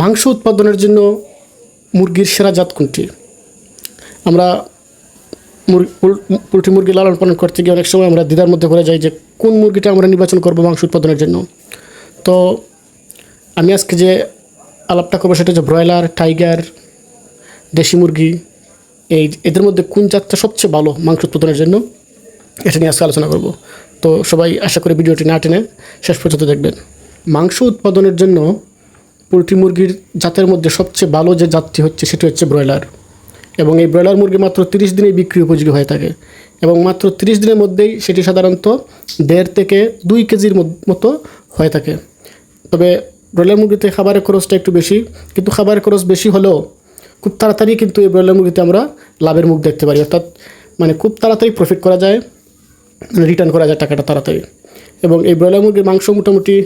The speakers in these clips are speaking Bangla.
মাংস উৎপাদনের জন্য মুরগির সেরা জাত কোনটি? আমরা পোলট্রি মুরগি লালন পালন করতে গিয়ে অনেক সময় আমরা দ্বিধার মধ্যে পড়ে যাই যে কোন মুরগিটা আমরা নির্বাচন করব মাংস উৎপাদনের জন্য। তো আমি আজকে যে আলাপটা করবো সেটা হচ্ছে ব্রয়লার, টাইগার, দেশি মুরগি, এদের মধ্যে কোন জাতটা সবচেয়ে ভালো মাংস উৎপাদনের জন্য, এটা নিয়ে আজকে আলোচনা করব। তো সবাই আশা করি ভিডিওটি না টেনে শেষ পর্যন্ত দেখবেন। মাংস উৎপাদনের জন্য পোলট্রি মুরগির জাতের মধ্যে সবচেয়ে ভালো যে জাতটি হচ্ছে সেটি হচ্ছে ব্রয়লার। এবং এই ব্রয়লার মুরগি মাত্র 30 দিনেই বিক্রি উপযোগী হয়ে থাকে এবং মাত্র 30 দিনের মধ্যেই সেটি সাধারণত 1.5 থেকে 2 কেজির মতো হয়ে থাকে। তবে ব্রয়লার মুরগিতে খাবারের খরচটা একটু বেশি, কিন্তু খাবারের খরচ বেশি হলেও খুব তাড়াতাড়ি কিন্তু এই ব্রয়লার মুরগিতে আমরা লাভের মুখ দেখতে পারি, অর্থাৎ খুব তাড়াতাড়ি প্রফিট করা যায়, রিটার্ন করা যায় টাকাটা তাড়াতাড়ি। এবং এই ব্রয়লার মুরগির মাংস মোটামুটি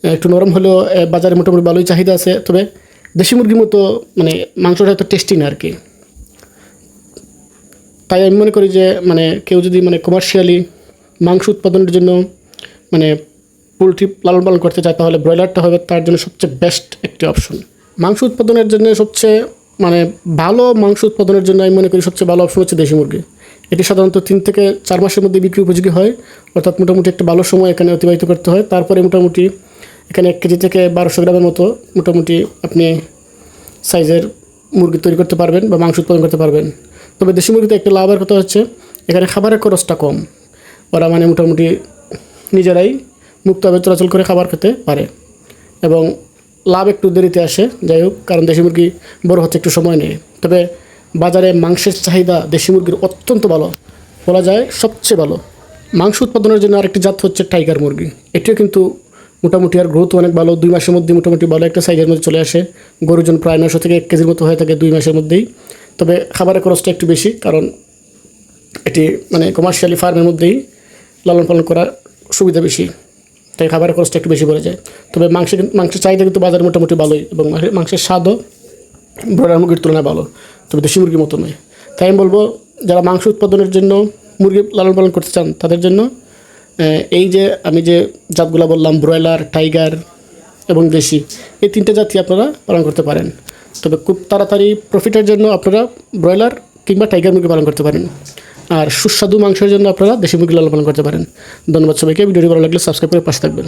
একটু নরম হলেও বাজারে মোটামুটি ভালোই চাহিদা আছে। তবে দেশি মুরগির মতো মাংসটা এত টেস্টি না আর কি। তাই আমি মনে করি যে কেউ যদি কমার্শিয়ালি মাংস উৎপাদনের জন্য পোলট্রি লালন পালন করতে চায় তাহলে ব্রয়লারটা হবে তার জন্য সবচেয়ে বেস্ট একটি অপশন। মাংস উৎপাদনের জন্য সবচেয়ে ভালো মাংস উৎপাদনের জন্য আমি মনে করি সবচেয়ে ভালো অপশন হচ্ছে দেশি মুরগি। এটি সাধারণত 3 থেকে 4 মাসের মধ্যে বিক্রি উপযোগী হয়, অর্থাৎ মোটামুটি একটা ভালো সময় এখানে অতিবাহিত করতে হয়। তারপরে মোটামুটি এখানে 1 কেজি থেকে 1200 গ্রামের মতো মোটামুটি আপনি সাইজের মুরগি তৈরি করতে পারবেন বা মাংস উৎপাদন করতে পারবেন। তবে দেশি মুরগিতে একটা লাভের কথা হচ্ছে এখানে খাবারের খরচটা কম, ওরা মোটামুটি নিজেরাই মুক্তভাবে চলাচল করে খাবার খেতে পারে এবং লাভ একটু দেরিতে আসে। যাই হোক, কারণ দেশি মুরগি বড় হতে একটু সময় নেয়। তবে বাজারে মাংসের চাহিদা দেশি মুরগির অত্যন্ত ভালো, বলা যায় সবচেয়ে ভালো। মাংস উৎপাদনের জন্য আরেকটি জাত হচ্ছে টাইগার মুরগি। এটিও কিন্তু মোটামুটি আর গ্রোথ অনেক ভালো, 2 মাসের মধ্যে মোটামুটি ভালো একটা সাইজের মধ্যে চলে আসে। গরুর ওজন প্রায় 900 থেকে 1 কেজির মতো হয়ে থাকে 2 মাসের মধ্যেই। তবে খাবারের খরচটা একটু বেশি, কারণ এটি কমার্শিয়ালি ফার্মের মধ্যেই লালন পালন করার সুবিধা বেশি, তাই খাবারের খরচটা একটু বেশি পড়ে যায়। তবে মাংসের চাহিদা কিন্তু বাজারে মোটামুটি ভালোই এবং মাংসের স্বাদও ব্রয়লার মুরগির তুলনায় ভালো, তবে দেশি মুরগির মতো নয়। তাই আমি বলবো যারা মাংস উৎপাদনের জন্য মুরগি লালন পালন করতে চান তাদের জন্য এই যে আমি যে জাতগুলো বললাম, ব্রয়লার, টাইগার এবং দেশি, এই 3টে জাতই আপনারা পালন করতে পারেন। তবে খুব তাড়াতাড়ি প্রফিটের জন্য আপনারা ব্রয়লার কিংবা টাইগার মুরগি পালন করতে পারেন, আর সুস্বাদু মাংসের জন্য আপনারা দেশি মুরগি লালন পালন করতে পারেন। ধন্যবাদ সবাইকে। ভিডিওটি ভালো লাগলে সাবস্ক্রাইব করে পাশে থাকবেন।